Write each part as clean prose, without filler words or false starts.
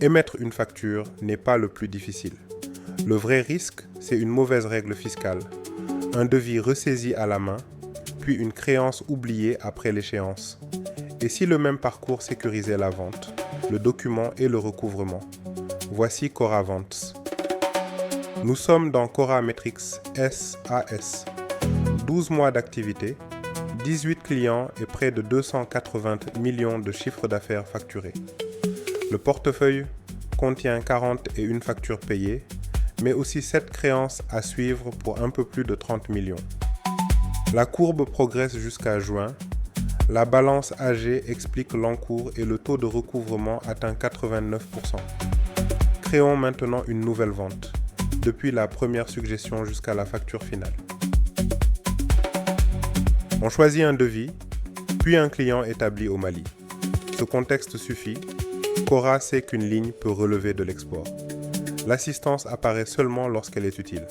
Émettre une facture n'est pas le plus difficile. Le vrai risque, c'est une mauvaise règle fiscale, un devis ressaisi à la main, puis une créance oubliée après l'échéance. Et si le même parcours sécurisait la vente, le document et le recouvrement? Voici Cora Vents. Nous sommes dans Cora Metrics SAS. 12 mois d'activité, 18 clients et près de 280 millions de chiffres d'affaires facturés. Le portefeuille contient 41 factures payées, mais aussi 7 créances à suivre pour un peu plus de 30 millions. La courbe progresse jusqu'à juin. La balance AG explique l'encours et le taux de recouvrement atteint 89%. Créons maintenant une nouvelle vente, depuis la première suggestion jusqu'à la facture finale. On choisit un devis, puis un client établi au Mali. Ce contexte suffit. Cora sait qu'une ligne peut relever de l'export. L'assistance apparaît seulement lorsqu'elle est utile.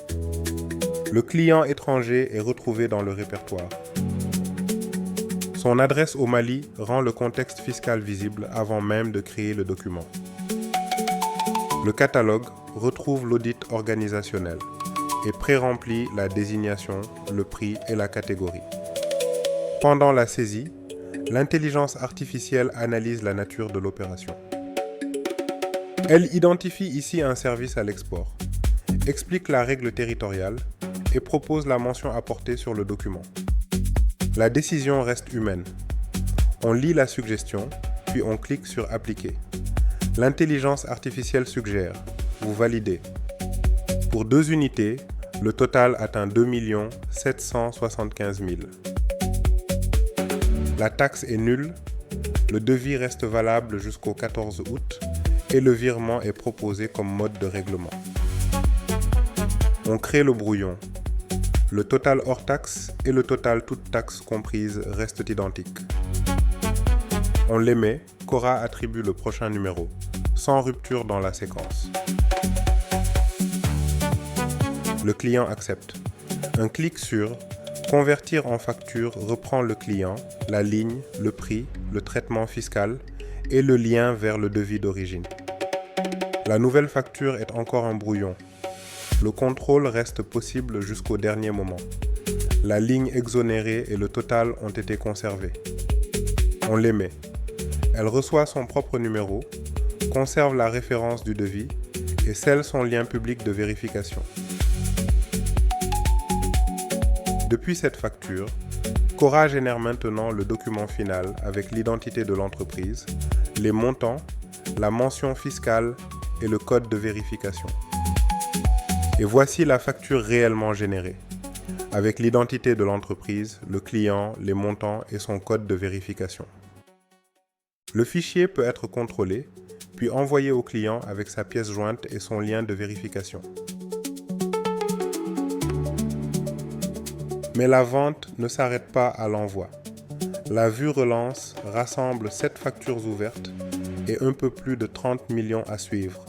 Le client étranger est retrouvé dans le répertoire. Son adresse au Mali rend le contexte fiscal visible avant même de créer le document. Le catalogue retrouve l'audit organisationnel et pré-remplit la désignation, le prix et la catégorie. Pendant la saisie, l'intelligence artificielle analyse la nature de l'opération. Elle identifie ici un service à l'export, explique la règle territoriale et propose la mention apportée sur le document. La décision reste humaine. On lit la suggestion, puis on clique sur Appliquer. L'intelligence artificielle suggère, vous validez. Pour 2 unités, le total atteint 2 775 000. La taxe est nulle, le devis reste valable jusqu'au 14 août et le virement est proposé comme mode de règlement. On crée le brouillon. Le total hors taxe et le total toutes taxes comprises restent identiques. On l'émet, Cora attribue le prochain numéro, sans rupture dans la séquence. Le client accepte. Un clic sur Convertir en facture reprend le client, la ligne, le prix, le traitement fiscal et le lien vers le devis d'origine. La nouvelle facture est encore un brouillon. Le contrôle reste possible jusqu'au dernier moment. La ligne exonérée et le total ont été conservés. On l'émet. Elle reçoit son propre numéro, conserve la référence du devis et scelle son lien public de vérification. Depuis cette facture, Cora génère maintenant le document final avec l'identité de l'entreprise, les montants, la mention fiscale et le code de vérification. Et voici la facture réellement générée, avec l'identité de l'entreprise, le client, les montants et son code de vérification. Le fichier peut être contrôlé, puis envoyé au client avec sa pièce jointe et son lien de vérification. Mais la vente ne s'arrête pas à l'envoi. La vue relance rassemble 7 factures ouvertes et un peu plus de 30 millions à suivre.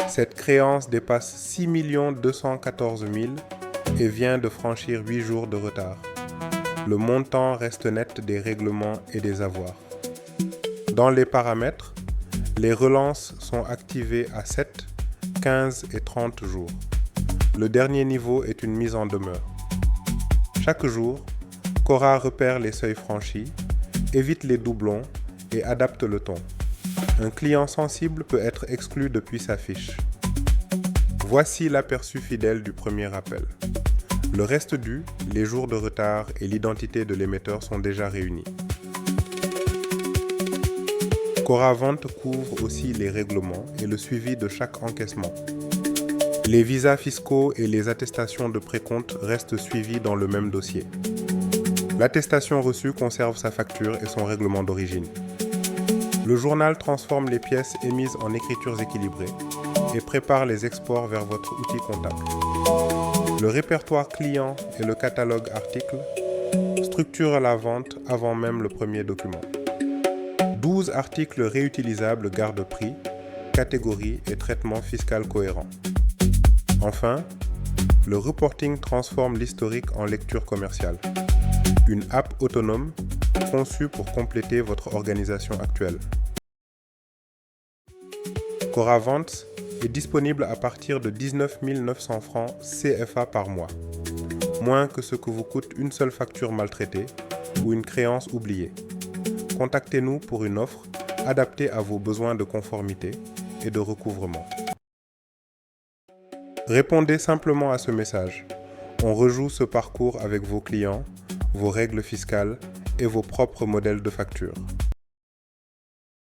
Cette créance dépasse 6 214 000 et vient de franchir 8 jours de retard. Le montant reste net des règlements et des avoirs. Dans les paramètres, les relances sont activées à 7, 15 et 30 jours. Le dernier niveau est une mise en demeure. Chaque jour, Cora repère les seuils franchis, évite les doublons et adapte le ton. Un client sensible peut être exclu depuis sa fiche. Voici l'aperçu fidèle du premier appel. Le reste dû, les jours de retard et l'identité de l'émetteur sont déjà réunis. Cora Vente couvre aussi les règlements et le suivi de chaque encaissement. Les visas fiscaux et les attestations de précompte restent suivis dans le même dossier. L'attestation reçue conserve sa facture et son règlement d'origine. Le journal transforme les pièces émises en écritures équilibrées et prépare les exports vers votre outil comptable. Le répertoire client et le catalogue article structurent la vente avant même le premier document. 12 articles réutilisables gardent prix, catégorie et traitement fiscal cohérent. Enfin, le reporting transforme l'historique en lecture commerciale. Une app autonome conçue pour compléter votre organisation actuelle. Coravant est disponible à partir de 19 900 francs CFA par mois, moins que ce que vous coûte une seule facture maltraitée ou une créance oubliée. Contactez-nous pour une offre adaptée à vos besoins de conformité et de recouvrement. Répondez simplement à ce message. On rejoue ce parcours avec vos clients, vos règles fiscales et vos propres modèles de facture.